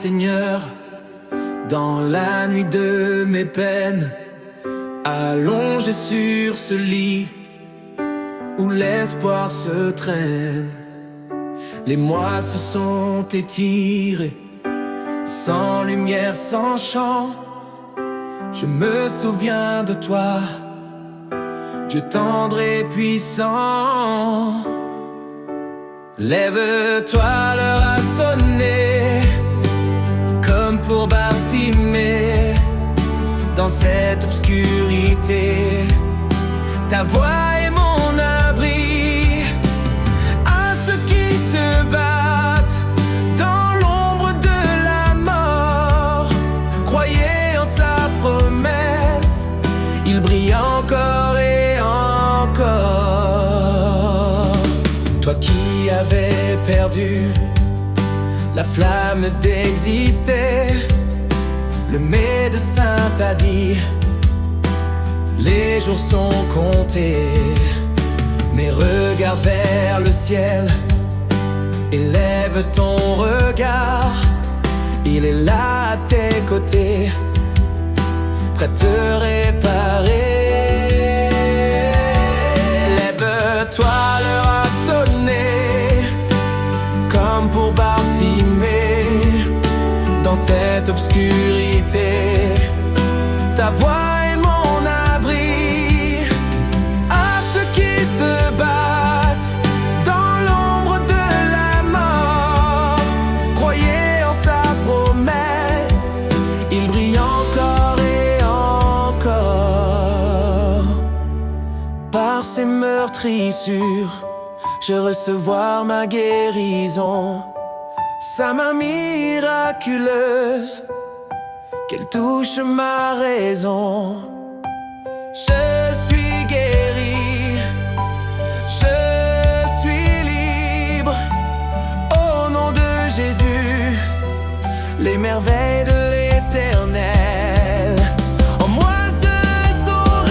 Seigneur, dans la nuit de mes peines, allongé sur ce lit où l'espoir se traîne. Les mois se sont étirés, sans lumière, sans chant. Je me souviens de toi, Dieu tendre et puissant. Lève-toi, l'heure a sonné, comme pour Bartimée. Dans cette obscurité, ta voix est mon abri. À ceux qui se battent dans l'ombre de la mort, croyez en sa promesse, il brille encore et encore. Toi qui avais perdu la flamme d'exister, le médecin t'a dit, les jours sont comptés. Mais regarde vers le ciel, élève ton regard, il est là à tes côtés, prêt à te réparer. Lève-toi, l'heure a sonné, comme pour Bartimée. Dans cette obscurité, ta voix est mon abri. À ceux qui se battent dans l'ombre de la mort, croyez en sa promesse, il brille encore et encore. Par ses meurtrissures, je recevoir ma guérison. Sa main miraculeuse, qu'elle touche ma raison. Je suis guéri, je suis libre. Au nom de Jésus, les merveilles de l'Éternel en moi se sont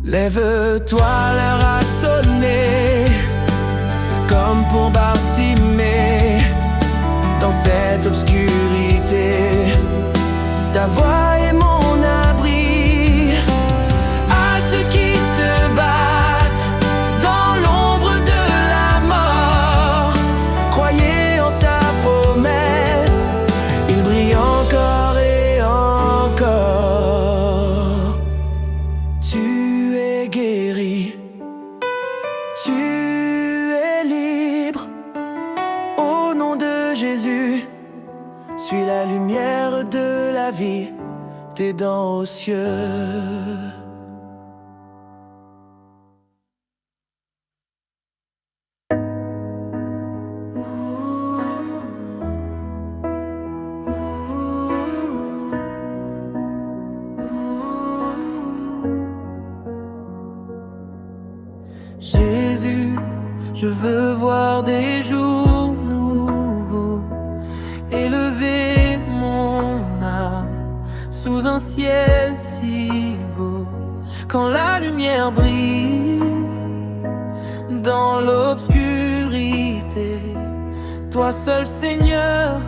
Lève-toi, l'heure a sonné, comme pour Bartimée. Dans cette obscurité, ta voix est mon abri. À ceux qui se battent dans l'ombre de la mort, croyez en sa promesse, il brille encore et encore. Tu es guéri, tu es libre. Au nom de Jésus, suis la lumière de la vie, t'aidant aux cieux. Jésus, je veux voir des jours nouveaux, élever mon âme sous un ciel si beau. Quand la lumière brille dans l'obscurité, toi seul Seigneur,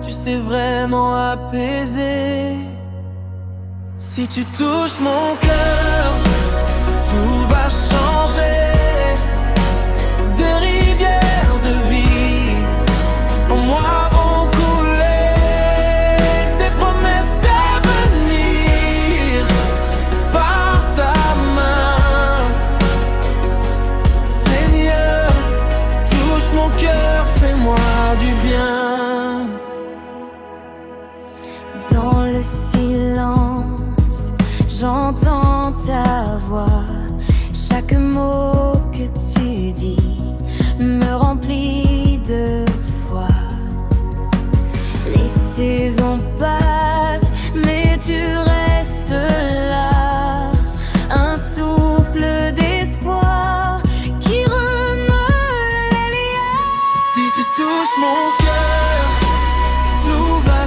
tu sais vraiment apaiser. Si tu touches mon cœur, tout va changer. Des rivières de vie en moi vont couler, tes promesses d'avenir par ta main. Seigneur, touche mon cœur, fais-moi du bien. Dans le silence, j'entends ta voix. Chaque mot que tu dis me remplit de foi. Les saisons passent, mais tu restes là. Un souffle d'espoir qui renoue les liens. Si tu touches mon cœur, tout va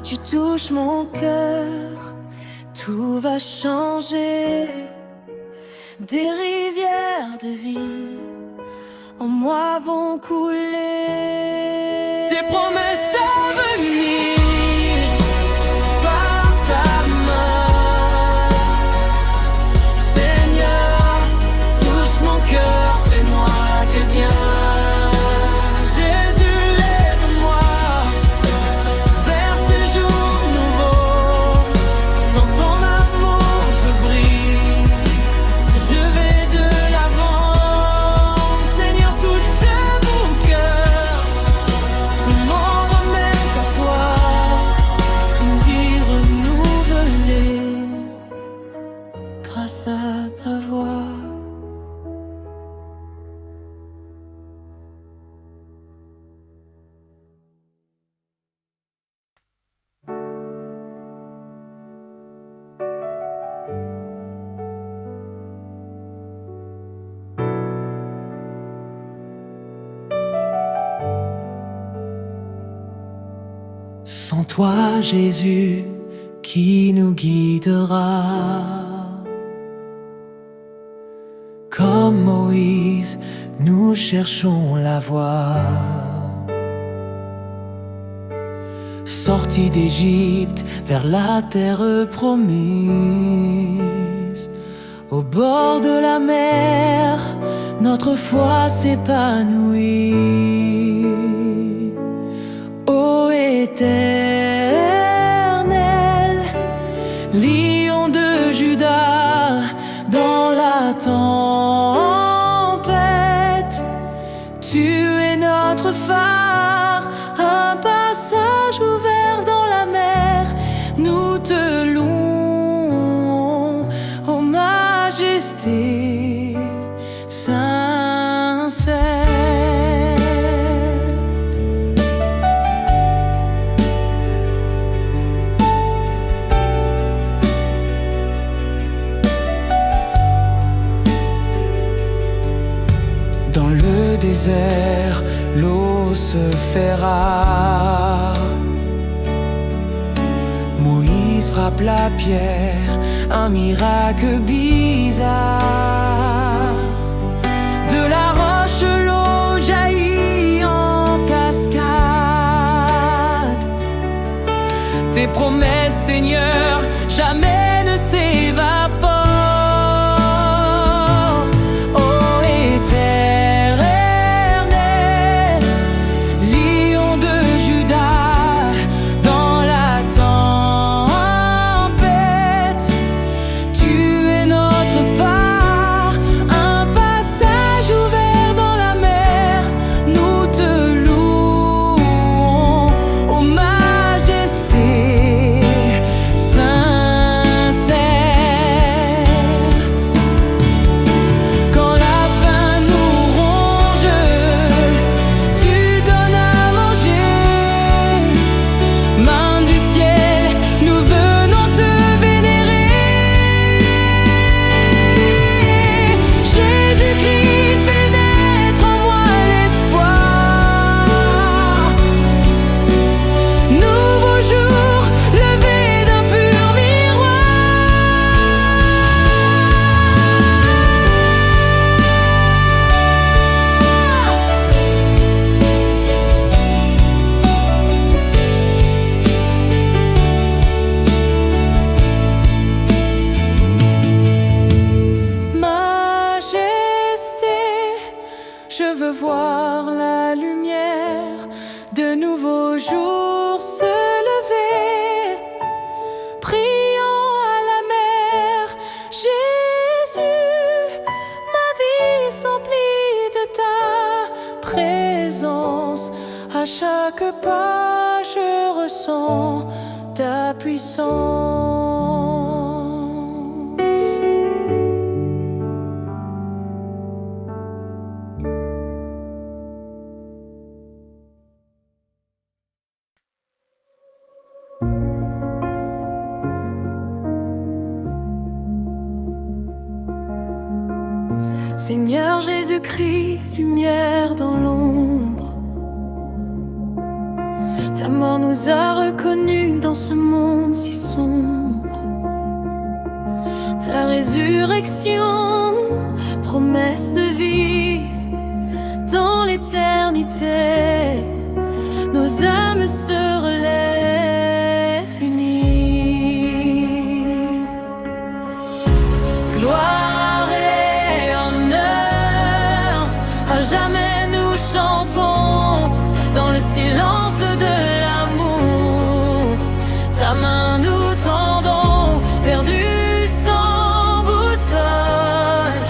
tu touches mon cœur, tout va changer. Des rivières de vie en moi vont couler. Tes promesses d'avenir par ta main, Seigneur, touche mon cœur, fais-moi du bien. Grâce à ta voix. Sans toi, Jésus, qui nous guidera? Comme Moïse, nous cherchons la voie. Sortis d'Égypte vers la terre promise, au bord de la mer, notre foi s'épanouit. Ô Éternel, lion de Juda, dans la tempête, tu es notre phare, un passage ouvert dans la mer. Nous te louons, ô majesté sincère. Dans le désert, l'eau se fait rare. Moïse frappe la pierre, un miracle bizarre. De la roche, l'eau jaillit en cascade. Tes promesses, Seigneur, jamais ne s'évaporent. Je veux voir la lumière, de nouveaux jours se lever, priant à la mer. Jésus, ma vie s'emplit de ta présence. À chaque pas, je ressens ta puissance. Seigneur Jésus-Christ, lumière dans l'ombre, ta Ta mort nous a reconnus dans ce monde si sombre. Ta résurrection, promesse de vie dans l'éternité. Nos âmes se relèvent unies. Gloire et honneur, à jamais nous chantons dans le silence de l'amour. Ta main nous tendons, perdus sans boussole,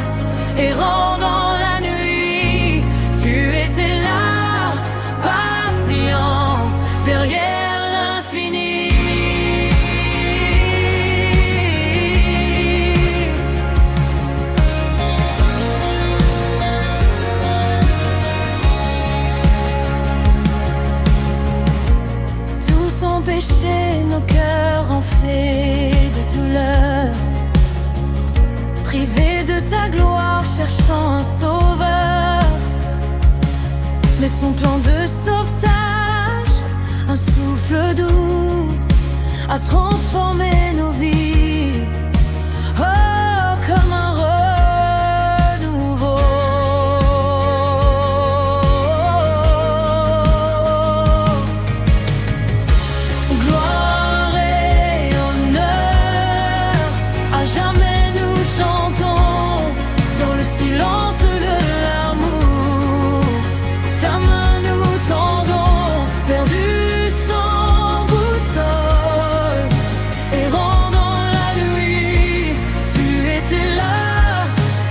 errant dans la nuit. Tu étais là, patient, derrière l'infini. Tous ont péché, nos cœurs enflés de douleur, privés de ta gloire, cherchant un sauveur. Mais ton plan de sauvetage, un souffle doux, a transformé nos vies. Oh, comme un renouveau. Gloire et honneur, à jamais nous chantons dans le silence de l'amour. Ta main nous tendons, perdus sans boussole, errant dans la nuit. Tu étais là,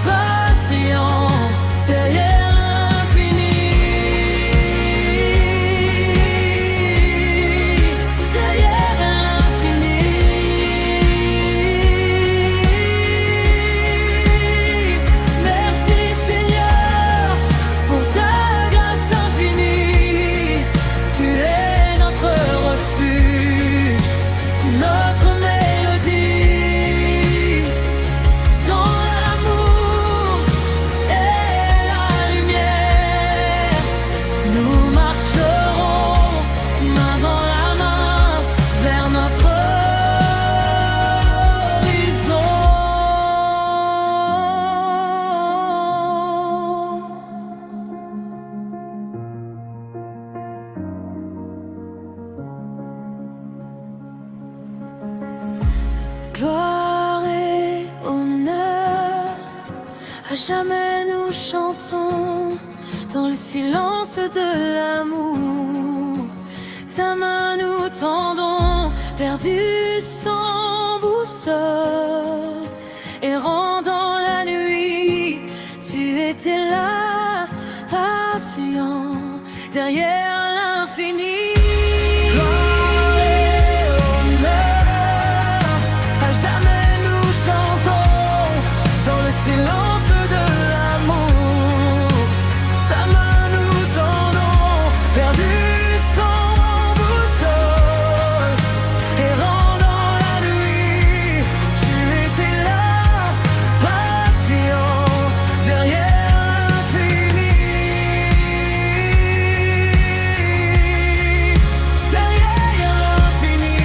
patient, derrière l'infini. Derrière l'infini. Merci Seigneur pour ta grâce infinie. Tu es notre refuge, notre mélodie. Dans l'amour et la lumière, nous marcherons main dans la main vers notre horizon. Gloire et honneur, à jamais nous chantons dans le silence de l'amour. Ta main nous tendons, perdus sans boussole, errant dans la nuit. Tu étais là, patient, derrière l'infini. Gloire et honneur, à jamais nous chantons dans le silence de l'amour. Ta main nous tendons, perdus sans boussole, errant dans la nuit. Tu étais là, patient, derrière l'infini. Derrière l'infini.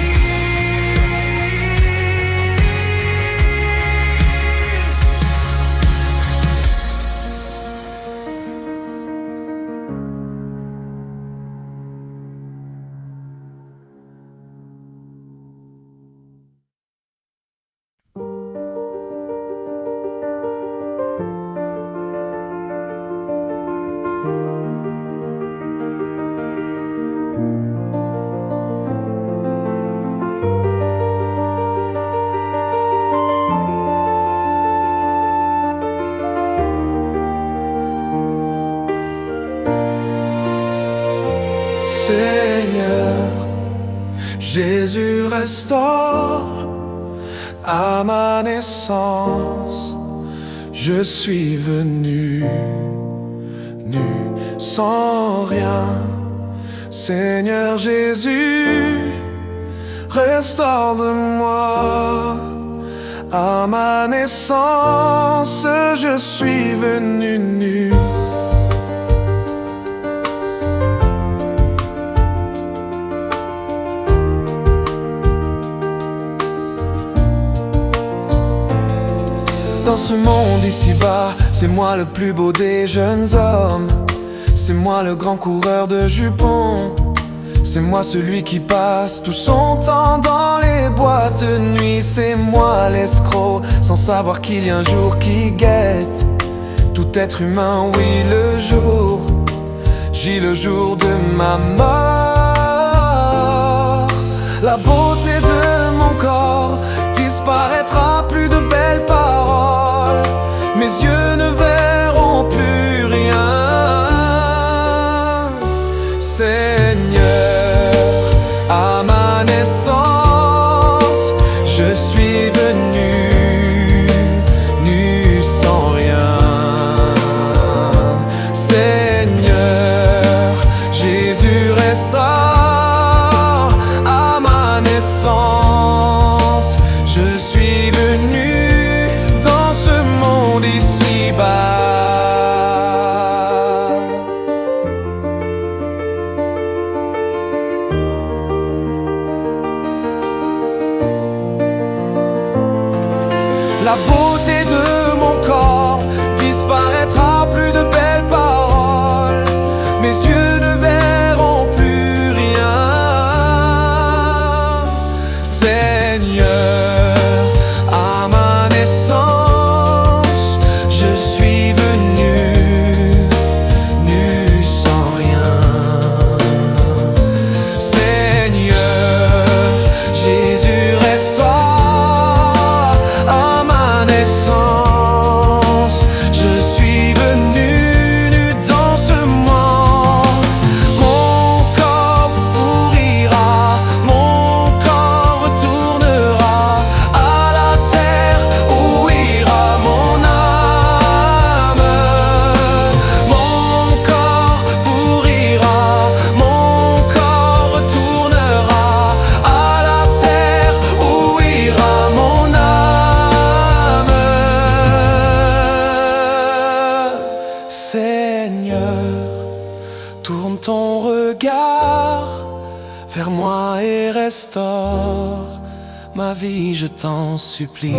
Seigneur, Jésus restaure à ma naissance. Je suis venu, nu, sans rien. Seigneur Jésus, restaure de moi. À ma naissance, je suis venu nu. Dans ce monde ici-bas, c'est moi le plus beau des jeunes hommes. C'est moi le grand coureur de jupons. C'est moi celui qui passe tout son temps dans les boîtes de nuit. C'est moi l'escroc, sans savoir qu'il y a un jour qui guette tout être humain, oui, le jour J, le jour de ma mort. La beauté de mon corps disparaîtra, plus de belles paroles. Mes yeux ne verront plus rien. Seigneur, à ma naissance, je suis venu, nu sans rien. Seigneur, Jésus restera à ma naissance. Je suis venu dans ce monde ici-bas. La beauté de mon corps disparaîtra, plus de belles paroles. Mes yeux ne verront plus rien. Seigneur, à ma naissance, je suis venu, nu sans rien. Seigneur, Jésus restera à ma naissance. Je suis venu nu dans ce monde. Mon corps pourrira, mon corps retournera à la terre où ira mon âme. Mon corps pourrira, mon corps retournera à la terre où ira mon âme. Seigneur, tourne ton regard vers moi et restaure ma vie, je t'en supplie.